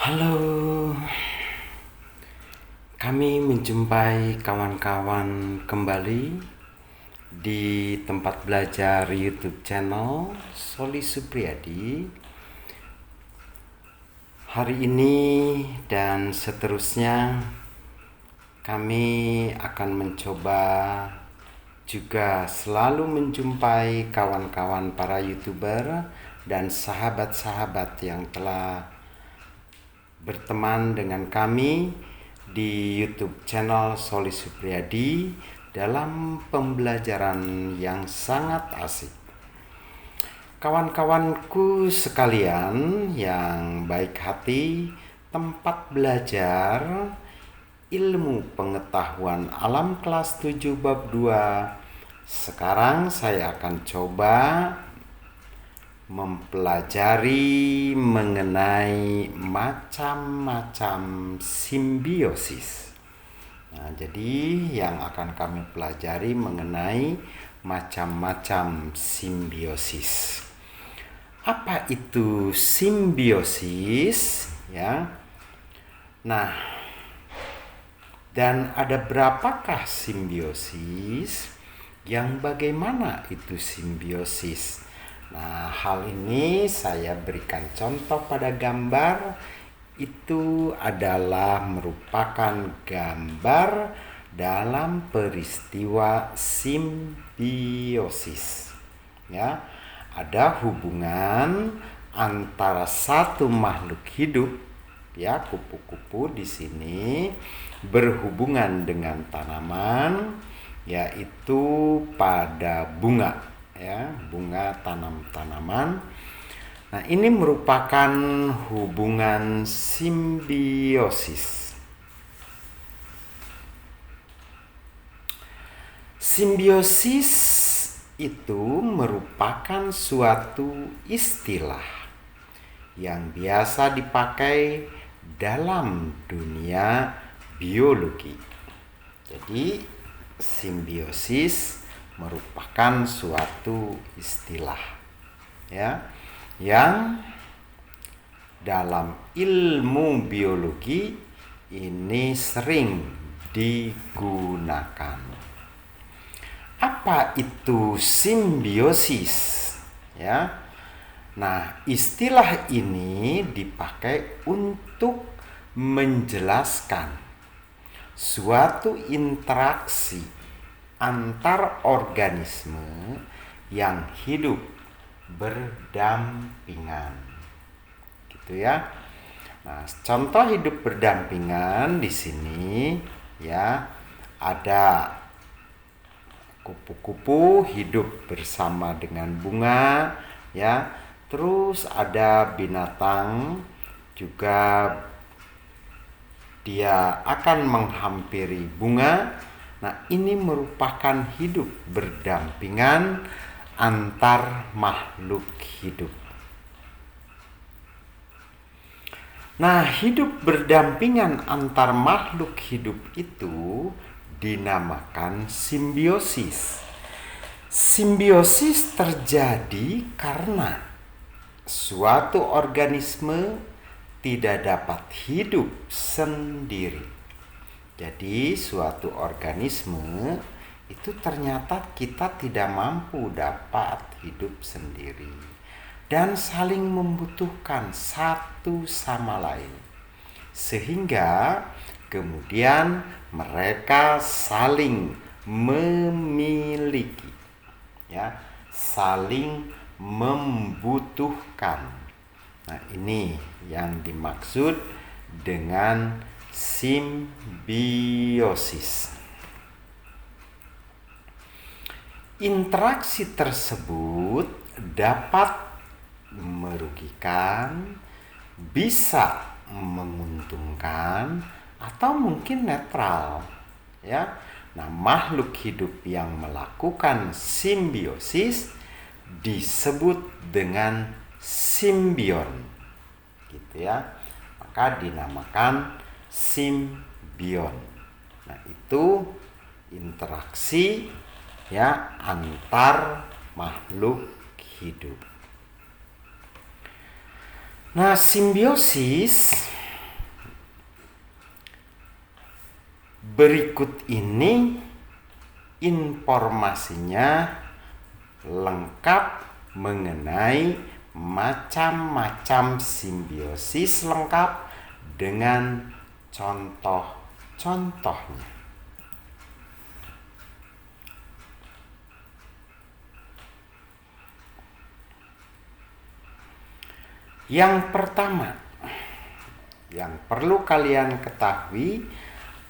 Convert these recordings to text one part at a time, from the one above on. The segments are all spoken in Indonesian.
Halo, kami menjumpai kawan-kawan kembali di tempat belajar YouTube channel Soli Supriyadi. Hari ini dan seterusnya kami akan mencoba juga selalu menjumpai kawan-kawan para YouTuber dan sahabat-sahabat yang telah berteman dengan kami di YouTube channel Soli Supriyadi dalam pembelajaran yang sangat asik. Kawan-kawanku sekalian yang baik hati, tempat belajar ilmu pengetahuan alam kelas 7 bab 2. Sekarang saya akan coba mempelajari mengenai macam-macam simbiosis. Nah, jadi yang akan kami pelajari mengenai macam-macam simbiosis. Apa itu simbiosis? Ya. Nah, dan ada berapakah simbiosis? Yang bagaimana itu simbiosis? Nah, hal ini saya berikan contoh pada gambar. Itu adalah merupakan gambar dalam peristiwa simbiosis. Ya, ada hubungan antara satu makhluk hidup, ya, kupu-kupu di sini berhubungan dengan tanaman, yaitu pada bunga. Ya, bunga tanaman. Nah, ini merupakan hubungan simbiosis. Simbiosis itu merupakan suatu istilah yang biasa dipakai dalam dunia biologi. Jadi, simbiosis merupakan suatu istilah, ya, yang dalam ilmu biologi ini sering digunakan. Apa itu simbiosis? Ya. Nah, istilah ini dipakai untuk menjelaskan suatu interaksi antar organisme yang hidup berdampingan, gitu ya. Nah, contoh hidup berdampingan di sini, ya, ada kupu-kupu hidup bersama dengan bunga, ya. Terus ada binatang juga, dia akan menghampiri bunga. Nah, ini merupakan hidup berdampingan antar makhluk hidup. Nah, hidup berdampingan antar makhluk hidup itu dinamakan simbiosis. Simbiosis terjadi karena suatu organisme tidak dapat hidup sendiri. Jadi suatu organisme itu ternyata kita tidak mampu dapat hidup sendiri dan saling membutuhkan satu sama lain, sehingga kemudian mereka saling memiliki, ya, saling membutuhkan. Nah, ini yang dimaksud dengan simbiosis. Interaksi tersebut dapat merugikan, bisa menguntungkan, atau mungkin netral, ya. Nah, makhluk hidup yang melakukan simbiosis disebut dengan simbion, gitu ya. Maka dinamakan simbion. Nah, itu interaksi, ya, antar makhluk hidup. Nah, simbiosis berikut ini informasinya lengkap mengenai macam-macam simbiosis lengkap dengan contoh-contohnya. Yang pertama yang perlu kalian ketahui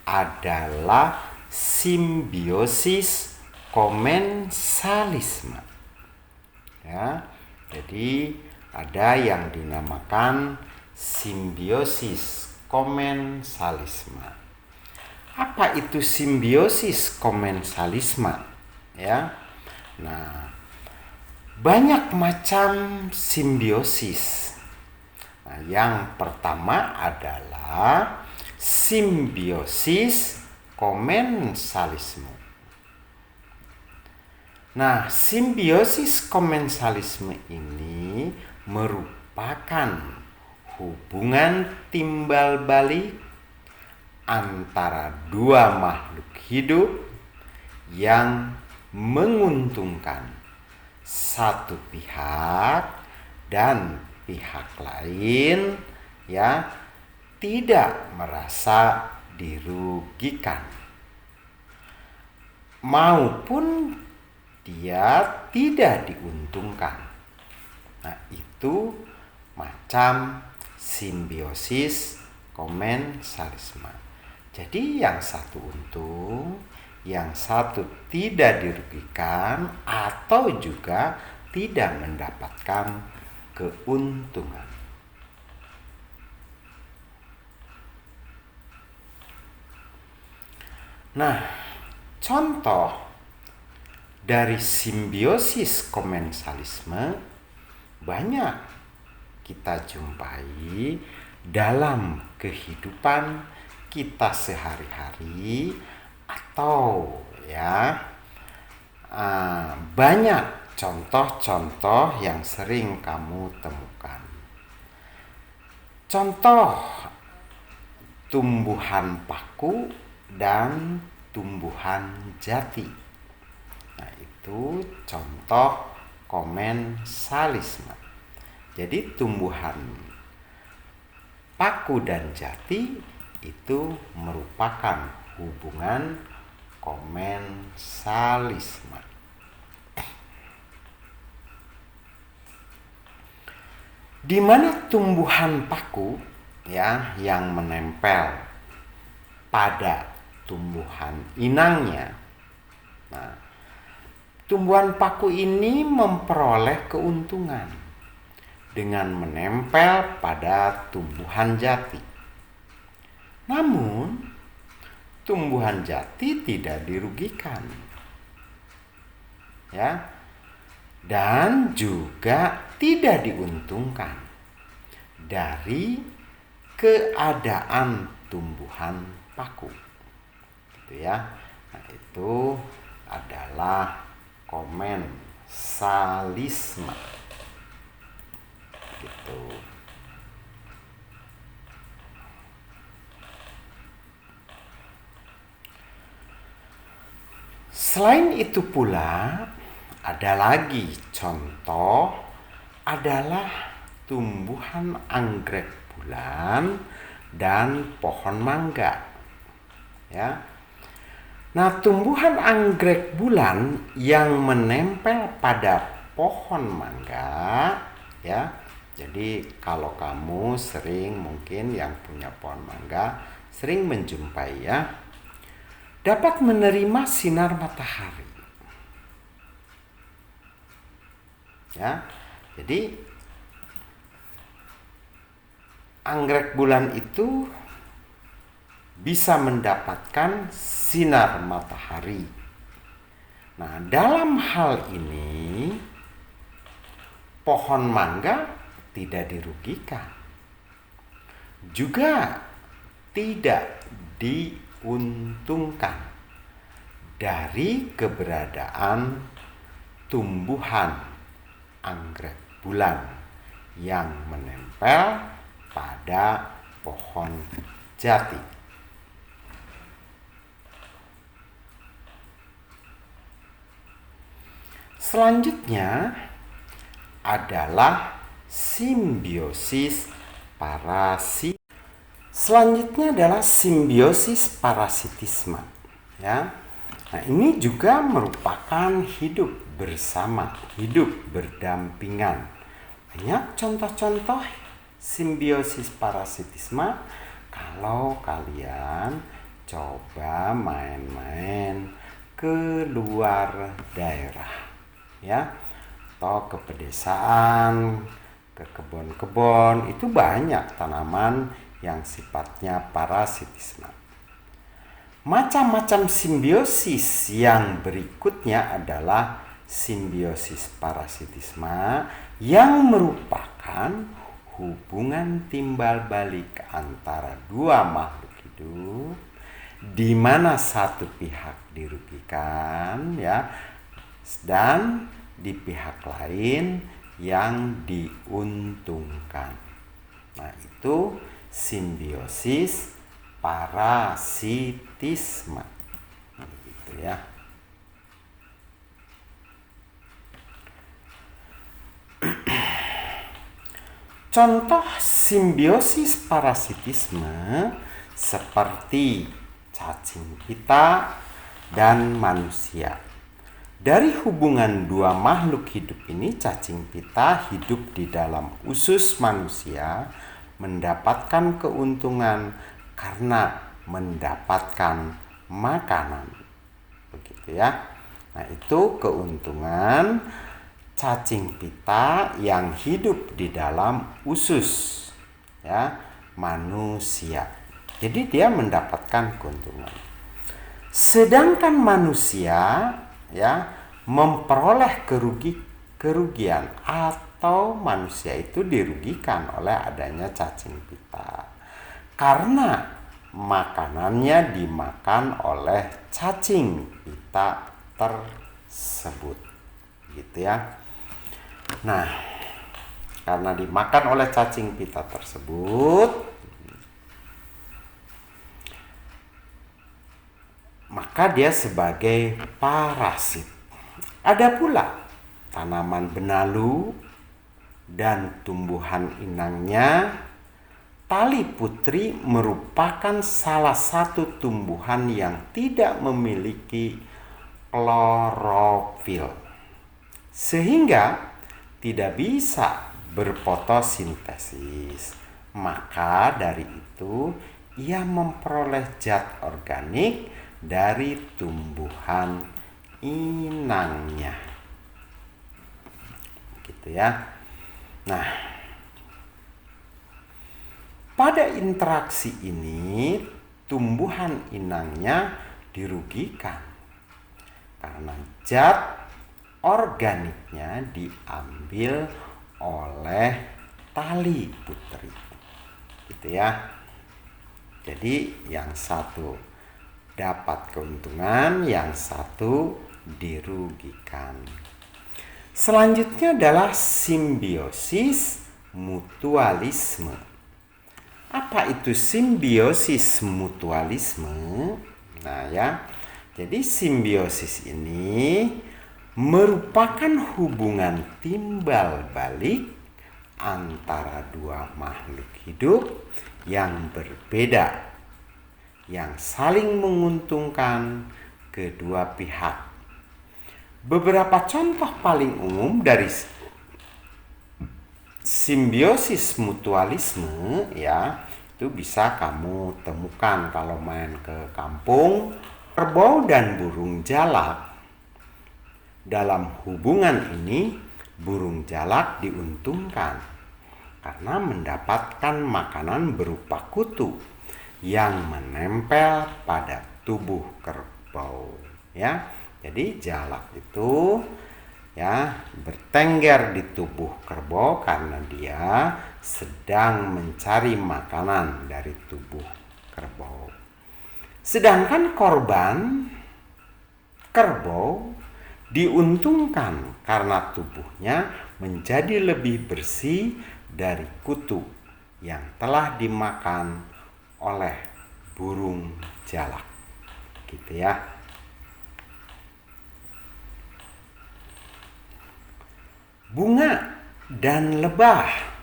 adalah simbiosis komensalisme. Ya, jadi ada yang dinamakan simbiosis komensalisme. Apa itu simbiosis komensalisme? Ya, nah, banyak macam simbiosis. Nah, yang pertama adalah simbiosis komensalisme. Nah, simbiosis komensalisme ini merupakan hubungan timbal balik antara dua makhluk hidup yang menguntungkan satu pihak dan pihak lain ya tidak merasa dirugikan maupun dia tidak diuntungkan. Nah, itu macam simbiosis komensalisme. Jadi yang satu untung, yang satu tidak dirugikan atau juga tidak mendapatkan keuntungan. Nah, contoh dari simbiosis komensalisme banyak kita jumpai dalam kehidupan kita sehari-hari atau banyak contoh-contoh yang sering kamu temukan. Contoh tumbuhan paku dan tumbuhan jati. Nah, itu contoh komensalisme. Jadi tumbuhan paku dan jati itu merupakan hubungan komensalisme. Di mana tumbuhan paku yang menempel pada tumbuhan inangnya. Nah, tumbuhan paku ini memperoleh keuntungan dengan menempel pada tumbuhan jati. Namun, tumbuhan jati tidak dirugikan. Dan juga tidak diuntungkan dari keadaan tumbuhan paku. Nah, itu adalah komensalisme. Gitu. Selain itu pula ada lagi contoh adalah tumbuhan anggrek bulan dan pohon mangga. Nah, tumbuhan anggrek bulan yang menempel pada pohon mangga jadi kalau kamu sering mungkin yang punya pohon mangga sering menjumpai dapat menerima sinar matahari. Jadi anggrek bulan itu bisa mendapatkan sinar matahari. Nah, dalam hal ini pohon mangga tidak dirugikan, juga tidak diuntungkan dari keberadaan tumbuhan anggrek bulan yang menempel pada pohon jati. Selanjutnya adalah simbiosis parasit. Selanjutnya adalah simbiosis parasitisme, ya. Nah, ini juga merupakan hidup bersama, hidup berdampingan. Banyak contoh-contoh simbiosis parasitisme kalau kalian coba main-main ke luar daerah, ya, atau ke pedesaan, ke kebun-kebun, itu banyak tanaman yang sifatnya parasitisme. Macam-macam simbiosis yang berikutnya adalah simbiosis parasitisme yang merupakan hubungan timbal balik antara dua makhluk hidup di mana satu pihak dirugikan, ya, dan di pihak lain yang diuntungkan. Nah, itu simbiosis parasitisme, gitu ya. Contoh simbiosis parasitisme seperti cacing pita dan manusia. Dari hubungan dua makhluk hidup ini, cacing pita hidup di dalam usus manusia, mendapatkan keuntungan karena mendapatkan makanan. Begitu ya. Nah, itu keuntungan cacing pita yang hidup di dalam usus, ya, manusia. Jadi dia mendapatkan keuntungan. Sedangkan manusia, ya, memperoleh kerugian atau manusia itu dirugikan oleh adanya cacing pita karena makanannya dimakan oleh cacing pita tersebut, gitu ya. Nah, karena dimakan oleh cacing pita tersebut, maka dia sebagai parasit. Ada pula tanaman benalu dan tumbuhan inangnya. Tali putri merupakan salah satu tumbuhan yang tidak memiliki klorofil, sehingga tidak bisa berfotosintesis. Maka dari itu ia memperoleh zat organik dari tumbuhan inangnya, gitu ya. Nah, pada interaksi ini tumbuhan inangnya dirugikan karena zat organiknya diambil oleh tali putri, gitu ya. Jadi yang satu dapat keuntungan, yang satu dirugikan. Selanjutnya adalah simbiosis mutualisme. Apa itu simbiosis mutualisme? Nah, ya. Jadi simbiosis ini merupakan hubungan timbal balik antara dua makhluk hidup yang berbeda, yang saling menguntungkan kedua pihak. Beberapa contoh paling umum dari simbiosis mutualisme, ya, itu bisa kamu temukan kalau main ke kampung. Kerbau dan burung jalak. Dalam hubungan ini, burung jalak diuntungkan karena mendapatkan makanan berupa kutu yang menempel pada tubuh kerbau, ya. Jadi jalak itu, ya, bertengger di tubuh kerbau karena dia sedang mencari makanan dari tubuh kerbau. Sedangkan korban kerbau diuntungkan karena tubuhnya menjadi lebih bersih dari kutu yang telah dimakan oleh burung jalak, gitu ya. bunga dan lebah.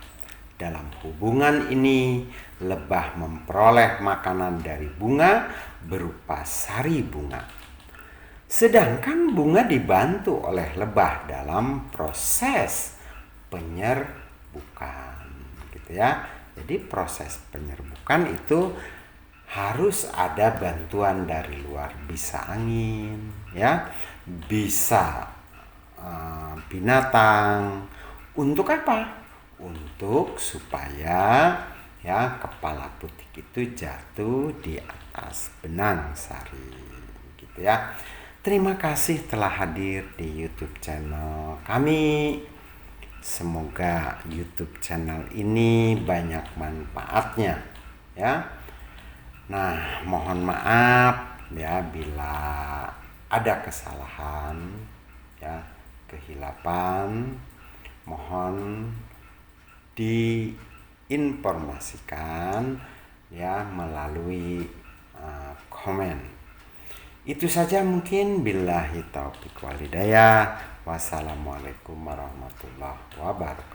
Dalam hubungan ini, lebah memperoleh makanan dari bunga berupa sari bunga. Sedangkan bunga dibantu oleh lebah dalam proses penyerbukan, gitu ya. Jadi proses penyerbukan itu harus ada bantuan dari luar, bisa angin, ya, bisa binatang. Untuk apa? Untuk supaya ya kepala putih itu jatuh di atas benang sari, gitu ya. Terima kasih telah hadir di YouTube channel kami. Semoga YouTube channel ini banyak manfaatnya, ya. Nah, mohon maaf ya bila ada kesalahan, ya, kehilapan. Mohon diinformasikan ya melalui komen. Itu saja mungkin. Billahi taufiq walhidayah. Wassalamualaikum warahmatullahi wabarakatuh.